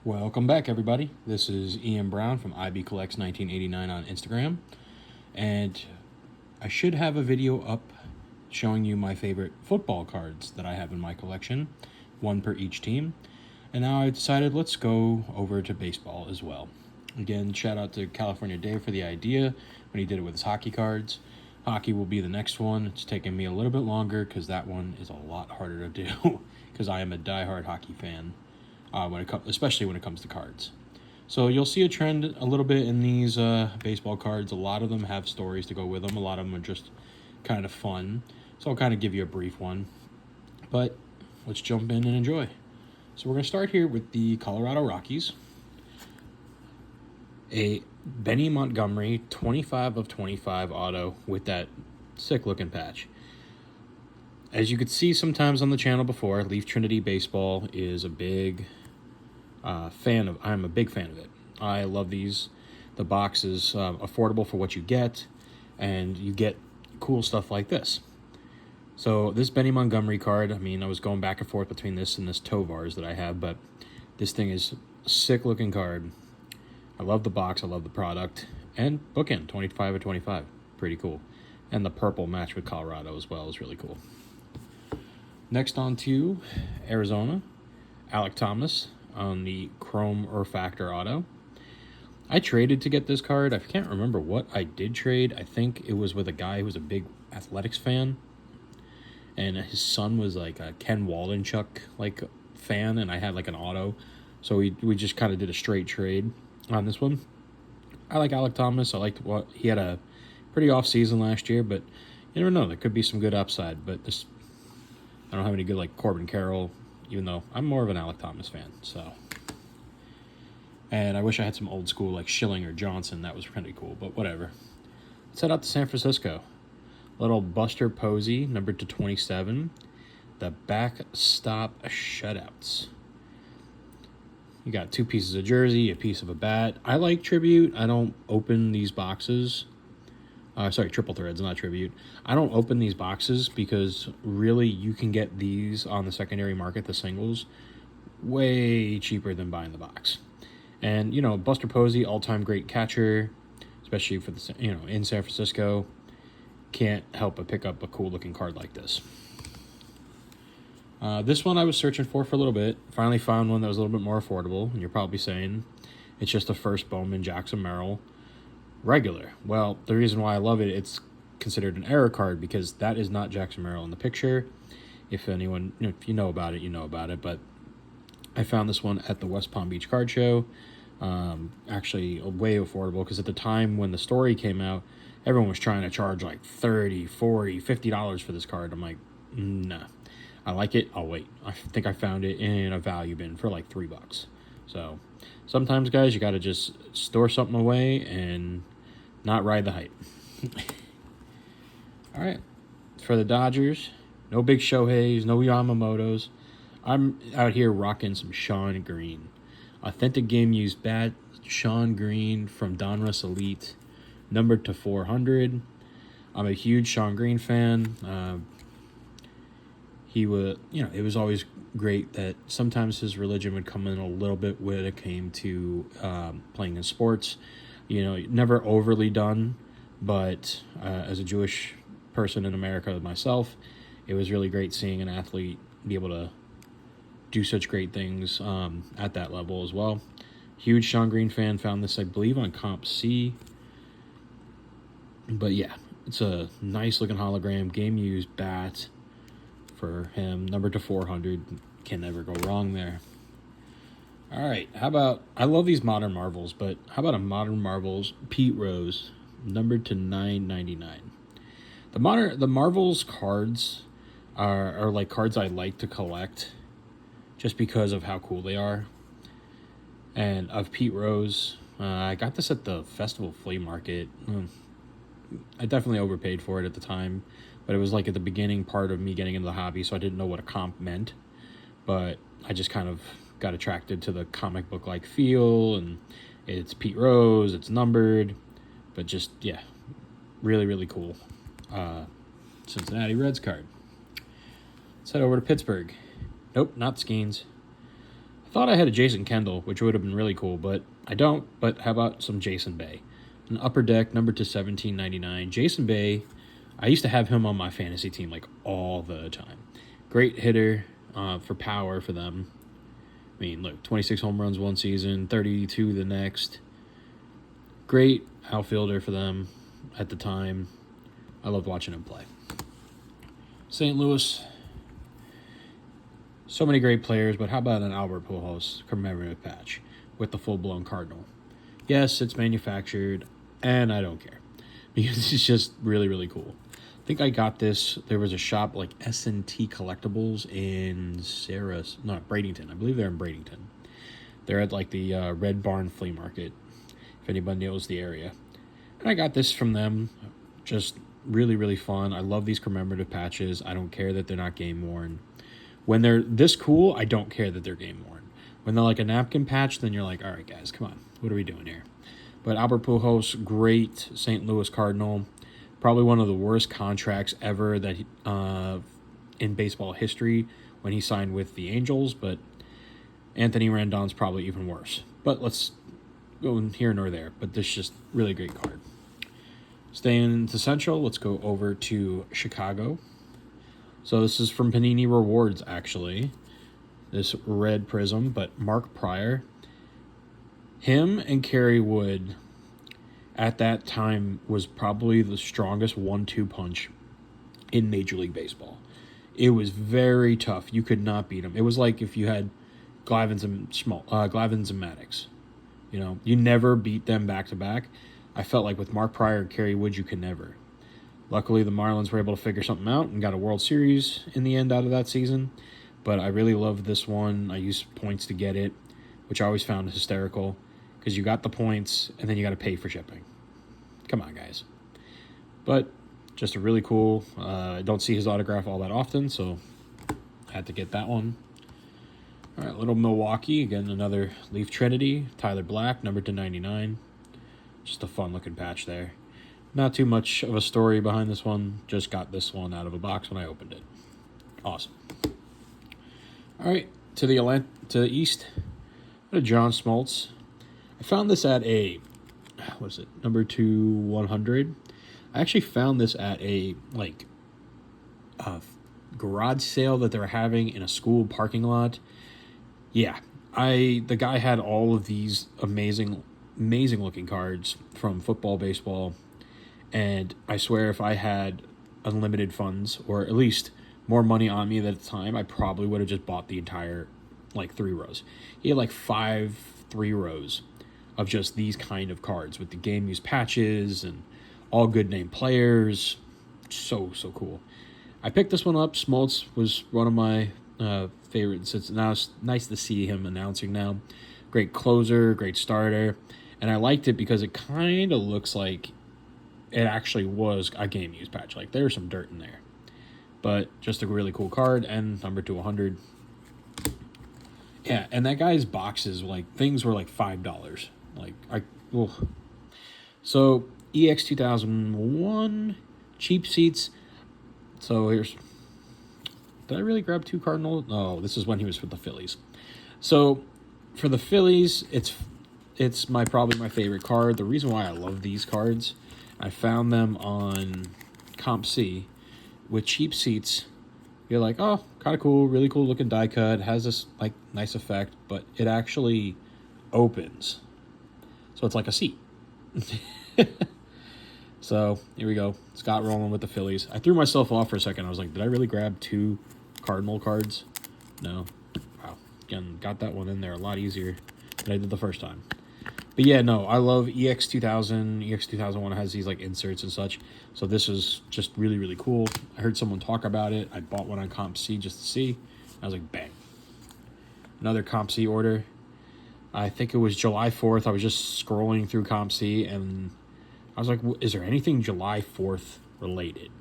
Welcome back, everybody. This is Ian Brown from IB Collects 1989 on Instagram, and I should have a video up showing you my favorite football cards that I have in my collection, one per each team. And now I decided let's go over to baseball as well. Again, shout out to California Dave for the idea when he did it with his hockey cards. Hockey will be the next one. It's taking me a little bit longer because that one is a lot harder to do because I am a diehard hockey fan. Especially when it comes to cards. So you'll see a trend a little bit in these baseball cards. A lot of them have stories to go with them. A lot of them are just kind of fun. So I'll kind of give you a brief one. But let's jump in and enjoy. So we're going to start here with the Colorado Rockies. A Benny Montgomery 25 of 25 auto with that sick looking patch. As you could see sometimes on the channel before, Leaf Trinity Baseball is a big I'm a big fan of it. I love these. The box is affordable for what you get, and you get cool stuff like this. So this Benny Montgomery card, I mean, I was going back and forth between this and this Tovars that I have, but this thing is a sick looking card. I love the box, I love the product, and bookend 25 of 25, pretty cool. And the purple match with Colorado as well is really cool. Next on to Arizona, Alek Thomas on the Chrome Refractor Auto. I traded to get this card. I can't remember what I did trade. I think it was with a guy who was a big athletics fan, and his son was like a Ken Waldenchuk like fan, and I had like an auto, so we just kind of did a straight trade on this one. I like Alek Thomas. I liked what he had a pretty off season last year, but you never know. There could be some good upside. But this, I don't have any good like Corbin Carroll, even though I'm more of an Alek Thomas fan. So, and I wish I had some old school like Schilling or Johnson. That was pretty cool, but whatever. Let's head out to San Francisco. Little Buster Posey, numbered to 27. The backstop shutouts. You got two pieces of jersey, a piece of a bat. I like Tribute. I don't open these boxes. Triple threads, not Tribute. I don't open these boxes because really you can get these on the secondary market, the singles, way cheaper than buying the box. And, you know, Buster Posey, all-time great catcher, especially for the, in San Francisco. Can't help but pick up a cool-looking card like this. This one I was searching for a little bit. Finally found one that was a little bit more affordable. And you're probably saying it's just a first Bowman Jackson Merrill regular. Well, the reason why I love it, it's considered an error card because that is not Jackson Merrill in the picture. If anyone, if you know about it, you know about it. But I found this one at the West Palm Beach Card Show. Actually, way affordable because at the time when the story came out, everyone was trying to charge like $30, $40, $50 for this card. I'm like, nah. I like it. I'll wait. I think I found it in a value bin for like $3. So sometimes, guys, you got to just store something away and not ride the hype. All right. For the Dodgers, no big Shoheis, no Yamamotos. I'm out here rocking some Sean Green. Authentic game used bat, Sean Green from Donruss Elite, numbered to 400. I'm a huge Sean Green fan. He would, it was always great that sometimes his religion would come in a little bit when it came to playing in sports. Never overly done, but as a Jewish person in America myself, it was really great seeing an athlete be able to do such great things at that level as well. Huge Sean Green fan. Found this, I believe, on Comp C. But yeah, it's a nice looking hologram, game used bat for him, numbered to 400. Can never go wrong there. All right, how about, I love these Modern Marvels, but how about a Modern Marvels Pete Rose, numbered to 999. The Marvels cards are like cards I like to collect just because of how cool they are. And of Pete Rose, I got this at the Festival Flea Market. I definitely overpaid for it at the time, but it was like at the beginning part of me getting into the hobby, so I didn't know what a comp meant. But I just kind of got attracted to the comic book like feel, and it's Pete Rose, it's numbered, but just, yeah, really, really cool. Cincinnati Reds card. Let's head over to Pittsburgh. Nope, not Skeens. Thought I had a Jason Kendall, which would have been really cool, but I don't. But how about some Jason Bay? An upper deck, number to 1799. Jason Bay, I used to have him on my fantasy team like all the time. Great hitter for power for them. I mean, look, 26 home runs one season, 32 the next. Great outfielder for them at the time. I loved watching him play. St. Louis, so many great players, but how about an Albert Pujols commemorative patch with the full-blown Cardinal? Yes, it's manufactured, and I don't care because it's just really, really cool. I think I got this. There was a shop like S&T Collectibles in Bradenton. I believe they're in Bradenton. They're at like the Red Barn Flea Market, if anybody knows the area. And I got this from them. Just really, really fun. I love these commemorative patches. I don't care that they're not game worn. When they're this cool, I don't care that they're game worn. When they're like a napkin patch, then you're like, all right, guys, come on. What are we doing here? But Albert Pujols, great St. Louis Cardinal. Probably one of the worst contracts ever that in baseball history when he signed with the Angels. But Anthony Rendon's probably even worse. But let's go here nor there. But this is just really great card. Staying to Central, let's go over to Chicago. So this is from Panini Rewards, actually. This red prism, but Mark Prior. Him and Kerry Wood at that time was probably the strongest 1-2 punch in Major League Baseball. It was very tough. You could not beat him. It was like if you had Glavins and Maddox. You know, you never beat them back to back. I felt like with Mark Prior and Kerry Wood, you could never. Luckily, the Marlins were able to figure something out and got a World Series in the end out of that season. But I really loved this one. I used points to get it, which I always found hysterical because you got the points and then you got to pay for shipping. Come on, guys. But just a really cool. I don't see his autograph all that often, so I had to get that one. All right, little Milwaukee. Again, another Leaf Trinity. Tyler Black, number to 99. Just a fun-looking patch there. Not too much of a story behind this one. Just got this one out of a box when I opened it. Awesome. All right, to the east. John Smoltz. I found this at a, what is it, number 100. I actually found this at a garage sale that they were having in a school parking lot. Yeah, the guy had all of these amazing looking cards from football, baseball. And I swear if I had unlimited funds, or at least more money on me at the time, I probably would have just bought the entire, 3 rows. He had 5 3 rows of just these kind of cards with the game used patches and all good name players. So cool. I picked this one up. Smoltz was one of my favorites. Now it's nice to see him announcing now. Great closer, great starter. And I liked it because it kind of looks like it actually was a game used patch. There's some dirt in there. But just a really cool card, and number 100. Yeah, and that guy's boxes, things were $5. So, EX 2001, cheap seats. So here's, did I really grab 2 Cardinals? No, this is when he was with the Phillies. So, for the Phillies, it's probably my favorite card. The reason why I love these cards, I found them on Comp C with cheap seats. You're like, oh, kind of cool, really cool looking die cut. Has this nice effect, but it actually opens, so it's like a seat. So here we go. Scott Rowland with the Phillies. I threw myself off for a second. I was like, did I really grab 2 Cardinal cards? No. Wow. Again, got that one in there a lot easier than I did the first time. But yeah, no, I love EX 2000. EX 2001 has these inserts and such. So this is just really, really cool. I heard someone talk about it. I bought one on Comp C just to see. I was like, bang. Another Comp C order. I think it was July 4th. I was just scrolling through Comp C and I was like, is there anything July 4th related?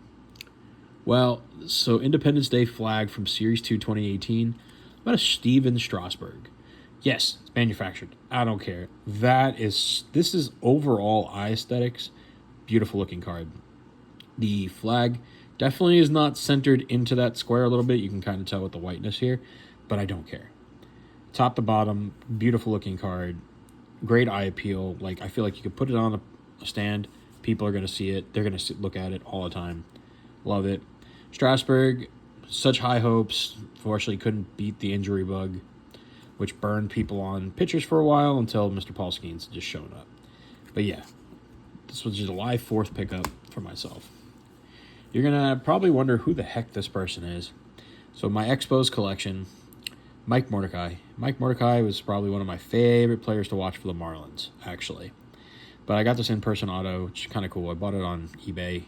Well, so Independence Day flag from Series 2 2018. About a Steven Strasburg. Yes, it's manufactured. I don't care. This is overall eye aesthetics. Beautiful looking card. The flag definitely is not centered into that square a little bit. You can kind of tell with the whiteness here, but I don't care. top to bottom, beautiful looking card, great eye appeal. Like, I feel like you could put it on a stand, people are going to see it, they're going to look at it all the time. Love it. Strasburg, such high hopes. Fortunately, couldn't beat the injury bug, which burned people on pitchers for a while until Mr. Paul Skeens just showed up. But yeah, this was a July 4th pickup for myself. You're going to probably wonder who the heck this person is. So my Expos collection, Mike Mordecai. Mike Mordecai was probably one of my favorite players to watch for the Marlins, actually. But I got this in-person auto, which is kind of cool. I bought it on eBay.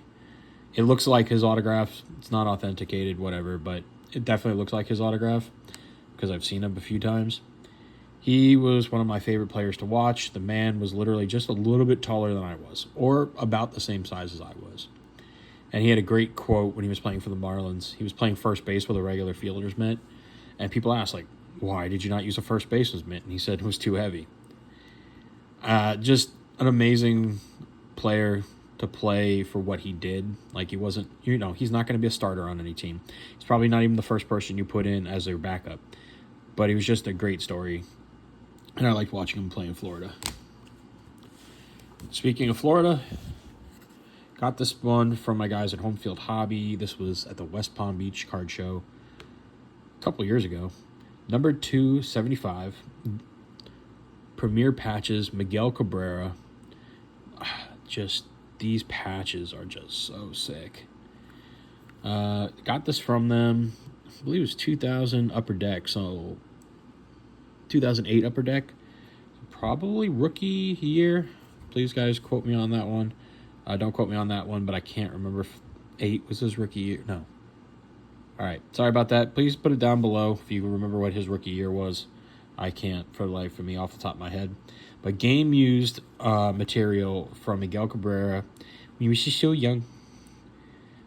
It looks like his autograph. It's not authenticated, whatever, but it definitely looks like his autograph because I've seen him a few times. He was one of my favorite players to watch. The man was literally just a little bit taller than I was, or about the same size as I was. And he had a great quote when he was playing for the Marlins. He was playing first base with a regular fielder's mitt, and people asked, like, why did you not use a first baseman's mitt? And he said it was too heavy. Just an amazing player to play for what he did. Like, he wasn't, he's not going to be a starter on any team. He's probably not even the first person you put in as their backup. But he was just a great story. And I liked watching him play in Florida. Speaking of Florida, got this one from my guys at Home Field Hobby. This was at the West Palm Beach card show a couple years ago. Number 275, Premier Patches, Miguel Cabrera. Just, these patches are just so sick. Got this from them, I believe it was 2000 Upper Deck, so 2008 Upper Deck. Probably rookie year. Please, guys, quote me on that one. Don't quote me on that one, but I can't remember if 8 was his rookie year. No. All right. Sorry about that. Please put it down below if you remember what his rookie year was. I can't for the life of me off the top of my head. But game-used material from Miguel Cabrera when he was just so young.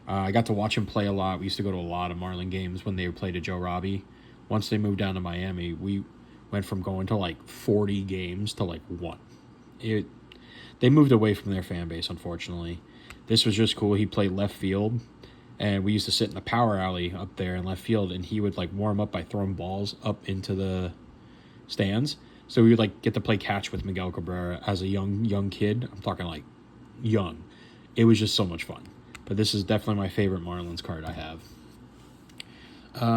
I got to watch him play a lot. We used to go to a lot of Marlin games when they played at Joe Robbie. Once they moved down to Miami, we went from going to like 40 games to like 1. They moved away from their fan base, unfortunately. This was just cool. He played left field, and we used to sit in the power alley up there in left field, and he would like warm up by throwing balls up into the stands. So we would like get to play catch with Miguel Cabrera as a young kid. I'm talking like young. It was just so much fun. But this is definitely my favorite Marlins card I have.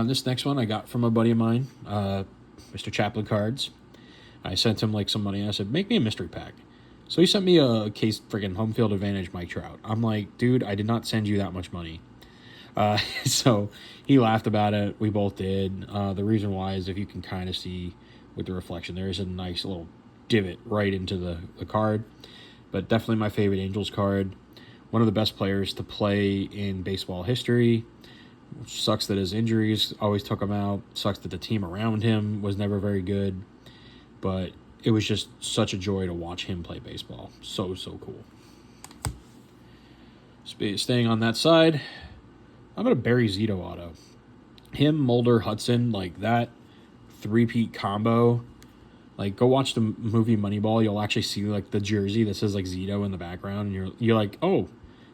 This next one I got from a buddy of mine, Mr. Chaplin Cards. I sent him like some money. I said, make me a mystery pack. So he sent me a case friggin' Home Field Advantage Mike Trout. I'm like, dude, I did not send you that much money. So he laughed about it. We both did. The reason why is if you can kind of see with the reflection, there is a nice little divot right into the card. But definitely my favorite Angels card. One of the best players to play in baseball history. Sucks that his injuries always took him out. Sucks that the team around him was never very good. But it was just such a joy to watch him play baseball. So cool. Staying on that side, I'm going to Barry Zito auto. Him, Mulder, Hudson, like that three-peat combo. Like, go watch the movie Moneyball. You'll actually see like the jersey that says like Zito in the background, and you're like, oh,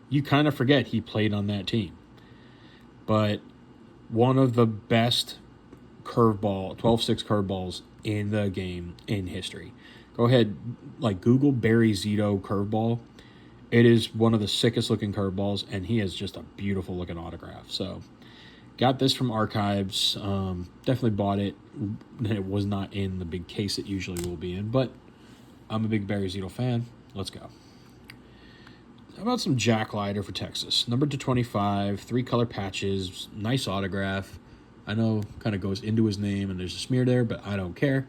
you kind of forget he played on that team. But one of the best 12-6 curveballs in the game in history. Go ahead, like Google Barry Zito curveball. It is one of the sickest looking curveballs, and he has just a beautiful looking autograph. So got this from Archives. Definitely bought it. It was not in the big case it usually will be in, but I'm a big Barry Zito fan. Let's go. How about some Jack Leiter for Texas? Number 225, 3-color patches, nice autograph. I know kind of goes into his name and there's a smear there, but I don't care.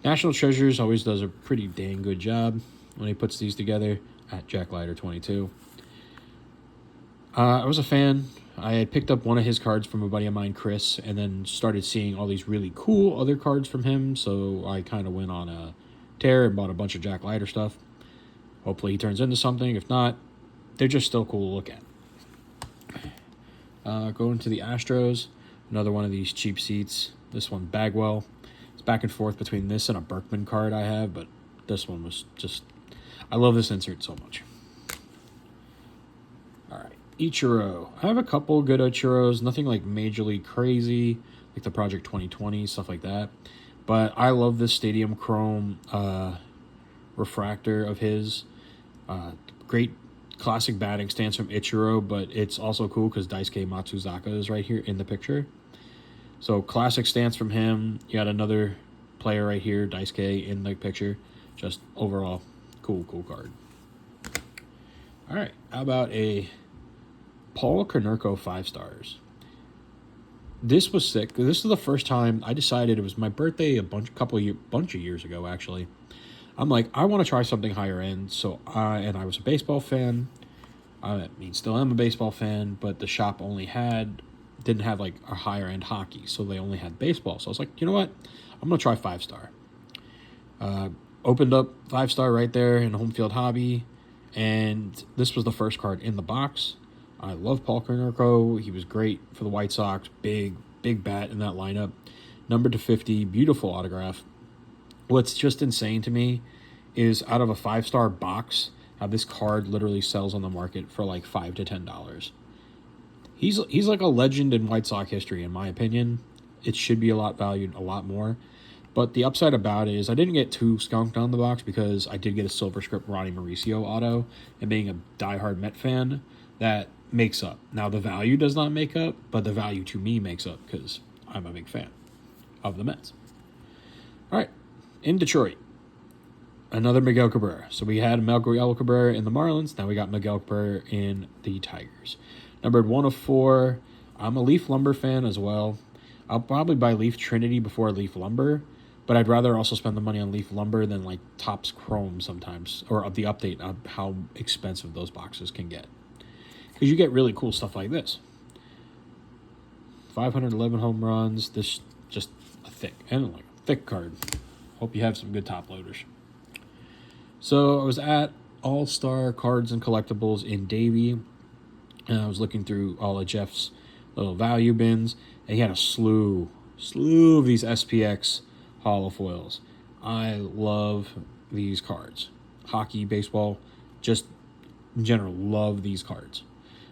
National Treasures always does a pretty dang good job when he puts these together at Jack Leiter 22. I was a fan. I had picked up one of his cards from a buddy of mine, Chris, and then started seeing all these really cool other cards from him, so I kind of went on a tear and bought a bunch of Jack Leiter stuff. Hopefully he turns into something. If not, they're just still cool to look at. Going to the Astros, another one of these cheap seats. This one, Bagwell. It's back and forth between this and a Berkman card I have, but this one was just... I love this insert so much. All right, Ichiro. I have a couple good Ichiros, nothing like majorly crazy, like the Project 2020, stuff like that. But I love this Stadium Chrome refractor of his. Great classic batting stance from Ichiro, but it's also cool because Daisuke Matsuzaka is right here in the picture. So classic stance from him. You got another player right here, Daisuke, in the picture. Just overall, cool card. All right, how about a Paul Konerko 5 stars? This was sick. This is the first time I decided, it was my birthday bunch of years ago, actually. I'm like, I want to try something higher end. So I was a baseball fan. I mean, still am a baseball fan, but the shop didn't have like a higher end hockey, so they only had baseball. So I was like, you know what? I'm gonna try 5 star. Opened up 5 star right there in Home Field Hobby, and this was the first card in the box. I love Paul Konerko. He was great for the White Sox. Big bat in that lineup. Numbered to 50. Beautiful autograph. What's just insane to me is out of a 5 star box, how this card literally sells on the market for like $5 to $10. He's like a legend in White Sox history, in my opinion. It should be valued a lot more. But the upside about it is I didn't get too skunked on the box because I did get a silver script Ronnie Mauricio auto, and being a diehard Met fan, that makes up. Now the value does not make up, but the value to me makes up because I'm a big fan of the Mets. All right, in Detroit, another Miguel Cabrera. So we had Miguel Cabrera in the Marlins. Now we got Miguel Cabrera in the Tigers. Numbered 1 of 4. I'm a Leaf Lumber fan as well. I'll probably buy Leaf Trinity before Leaf Lumber, but I'd rather also spend the money on Leaf Lumber than like Topps Chrome sometimes, or the update of how expensive those boxes can get. Because you get really cool stuff like this. 511 home runs. This just a thick card. Hope you have some good top loaders. So I was at All-Star Cards and Collectibles in Davie, and I was looking through all of Jeff's little value bins, and he had a slew of these SPX holofoils. I love these cards. Hockey, baseball, just in general, love these cards.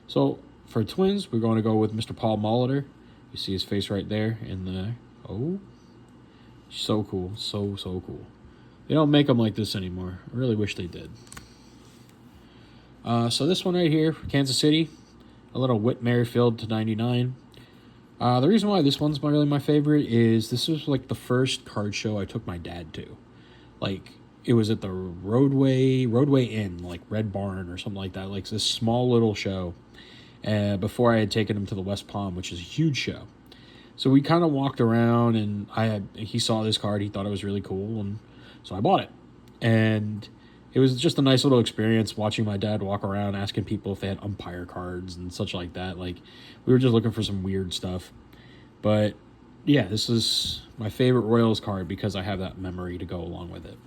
So for Twins, we're going to go with Mr. Paul Molitor. You see his face right there in the... Oh, so cool. So cool. They don't make them like this anymore. I really wish they did. So this one right here, Kansas City, a little Whit Merrifield to 99. The reason why this one's really my favorite is this was like the first card show I took my dad to. Like, it was at the Roadway Inn, like Red Barn or something like that. Like this small little show. Before I had taken him to the West Palm, which is a huge show. So we kind of walked around, and he saw this card. He thought it was really cool, and so I bought it. And it was just a nice little experience watching my dad walk around, asking people if they had umpire cards and such like that. Like, we were just looking for some weird stuff. But yeah, this is my favorite Royals card because I have that memory to go along with it.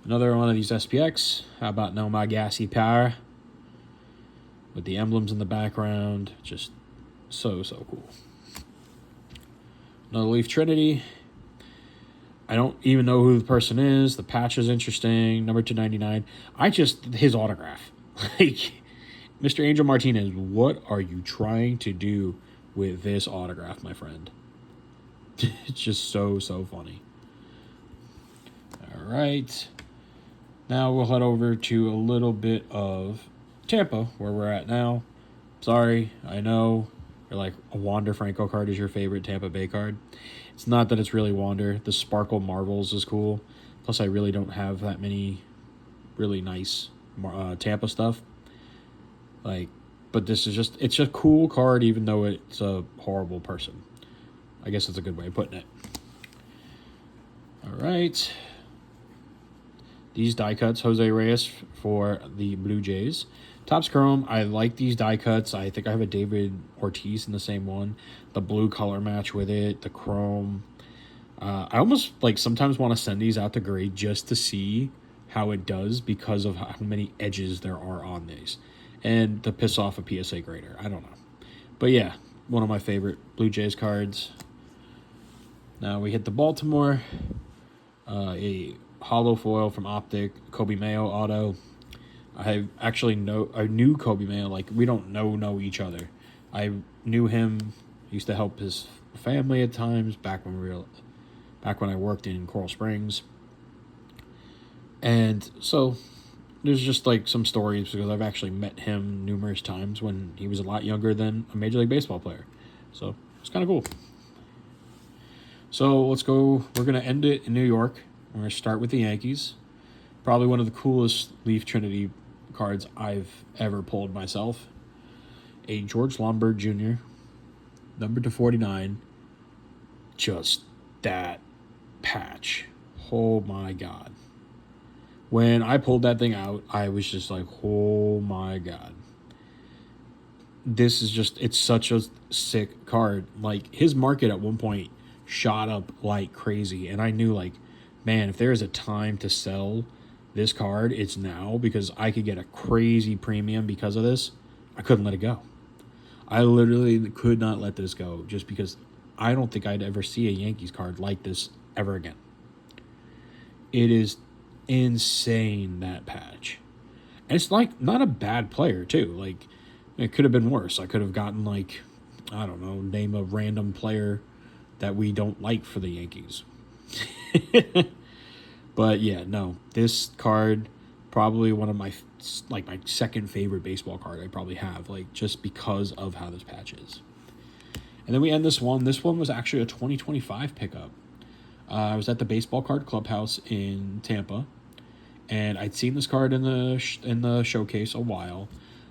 Another one of these SPX. How about Nomar Garciaparra? With the emblems in the background. Just so cool. Another Leaf Trinity. I don't even know who the person is. The patch is interesting. Number 299. His autograph. Like, Mr. Angel Martinez, what are you trying to do with this autograph, my friend? It's just so funny. All right. Now we'll head over to a little bit of Tampa, where we're at now. Sorry, I know you're like, a Wander Franco card is your favorite Tampa Bay card. It's not that it's really Wander. The Sparkle Marvels is cool. Plus, I really don't have that many really nice Tampa stuff. Like, but this is it's a cool card, even though it's a horrible person. I guess that's a good way of putting it. All right. These die cuts, Jose Reyes for the Blue Jays. Topps Chrome, I like these die cuts. I think I have a David Ortiz in the same one. The blue color match with it, the chrome. I almost like sometimes want to send these out to grade just to see how it does because of how many edges there are on these. And to piss off a PSA grader. I don't know. But yeah, one of my favorite Blue Jays cards. Now we hit the Baltimore. A hollow foil from Optic, Kobe Mayo auto. I knew Kobe Mayo. Like, we don't know each other. I knew him. Used to help his family at times back when I worked in Coral Springs. And so there's just like some stories because I've actually met him numerous times when he was a lot younger than a Major League Baseball player. So it's kind of cool. So let's go. We're going to end it in New York. We're going to start with the Yankees. Probably one of the coolest Leaf Trinity cards I've ever pulled myself. A George Lomberg Jr., number /49. Just that patch. Oh my God. When I pulled that thing out, I was just like, oh my God. This is just, it's such a sick card. Like, his market at one point shot up like crazy. And I knew, like, man, if there is a time to sell this card, it's now, because I could get a crazy premium because of this. I couldn't let it go. I literally could not let this go just because I don't think I'd ever see a Yankees card like this ever again. It is insane, that patch. And it's like not a bad player too. Like, it could have been worse. I could have gotten, like, I don't know, name a random player that we don't like for the Yankees. But yeah, no, this card probably one of my my second favorite baseball card I probably have, like, just because of how this patch is. And then we end this one. This one was actually a 2025 pickup. I was at the Baseball Card Clubhouse in Tampa, and I'd seen this card in the showcase a while,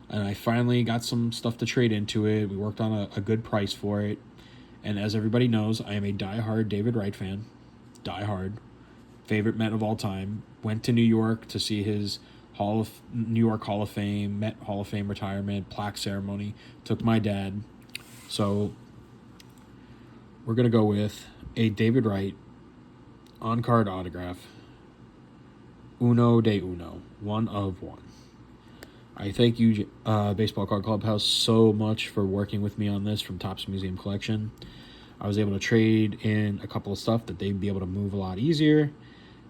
and I finally got some stuff to trade into it. We worked on a good price for it, and as everybody knows, I am a diehard David Wright fan. Diehard. Favorite Met of all time. Went to New York to see his New York Hall of Fame, Met Hall of Fame retirement, plaque ceremony. Took my dad. So we're going to go with a David Wright on-card autograph. Uno de uno. 1 of 1. I thank you, Baseball Card Clubhouse, so much for working with me on this from Topps Museum Collection. I was able to trade in a couple of stuff that they'd be able to move a lot easier.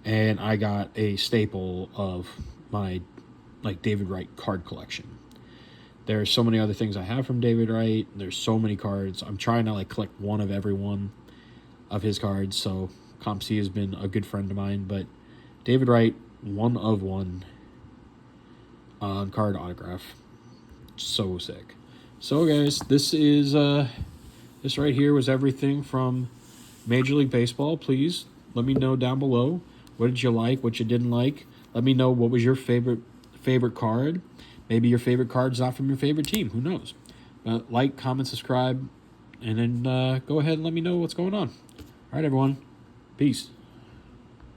And I got a staple of my, like, David Wright card collection. There's so many other things I have from David Wright. There's so many cards. I'm trying to, like, collect one of every one of his cards. So CompC has been a good friend of mine. But David Wright, 1 of 1 on card autograph. So sick. So guys, this is this right here was everything from Major League Baseball. Please let me know down below, what did you like, what you didn't like. Let me know what was your favorite card. Maybe your favorite card's not from your favorite team. Who knows? Like, comment, subscribe, and then go ahead and let me know what's going on. All right, everyone. Peace.